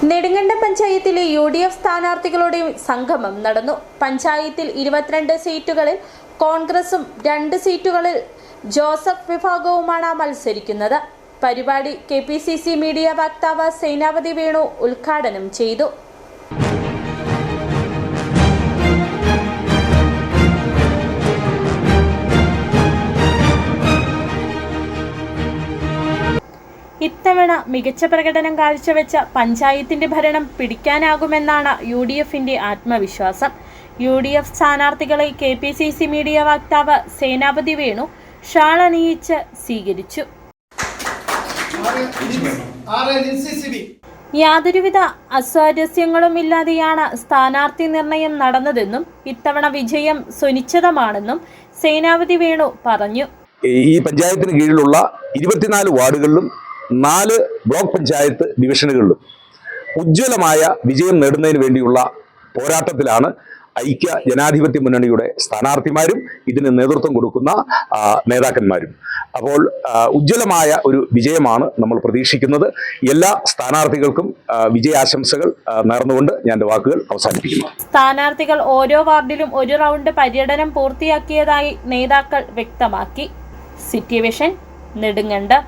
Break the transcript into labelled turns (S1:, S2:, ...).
S1: നെടുങ്കണ്ടം പഞ്ചായത്തിലെ UDF സ്ഥാനാർത്ഥികളുടെ സംഗമം നടന്നു. പഞ്ചായത്തിൽ 22 സീറ്റുകളിൽ കോൺഗ്രസും 2 സീറ്റുകളിൽ ജോസഫ് വിഭാഗവുമാണ് മത്സരിക്കുന്നത്. പരിപാടി KPCC മീഡിയ വക്താവ് സേനാപതി വേണു ഉദ്ഘാടനം ചെയ്തു. ഇത്തവണ മികച്ച പ്രകടനം കാഴ്ചവെച്ച പഞ്ചായത്തിന്റെ ഭരണം പിടിക്കാനാകുമെന്നാണ് UDFന്റെ ആത്മവിശ്വാസം. UDF സ്ഥാനാർത്ഥികളെ KPCC മീഡിയ വക്താവ് സേനാപതി വേണു ഷാൾ അണിയിച്ച് സ്വീകരിച്ചു. യാതൊരുവിധ അസ്വാരസ്യങ്ങളുമില്ലാതെയാണ് സ്ഥാനാർത്ഥി നിർണയം നടന്നതെന്നും ഇത്തവണ വിജയം സുനിശ്ചിതമാണെന്നും സേനാപതി വേണു പറഞ്ഞു.
S2: ഈ പഞ്ചായത്തിന് കീഴിലുള്ള 24 വാർഡുകളിലും 4 ബ്ലോക്ക് പഞ്ചായത്ത് ഡിവിഷനുകളിലും ഉജ്ജ്വലമായ വിജയം നേടുന്നതിന് വേണ്ടിയുള്ള പോരാട്ടത്തിലാണ് ഐക്യ ജനാധിപത്യ മുന്നണിയുടെ സ്ഥാനാർത്ഥിമാരും ഇതിന് നേതൃത്വം കൊടുക്കുന്ന നേതാക്കന്മാരും. അപ്പോൾ ഉജ്ജ്വലമായ ഒരു വിജയമാണ് നമ്മൾ പ്രതീക്ഷിക്കുന്നത്. എല്ലാ സ്ഥാനാർത്ഥികൾക്കും വിജയാശംസകൾ നേർന്നുകൊണ്ട് ഞാൻ എൻ്റെ വാക്കുകൾ അവസാനിപ്പിക്കുന്നു.
S1: സ്ഥാനാർത്ഥികൾ ഓരോ വാർഡിലും ഒരു റൗണ്ട് പര്യടനം പൂർത്തിയാക്കിയതായി നേതാക്കൾ വ്യക്തമാക്കി. City vision, Nedumkandam.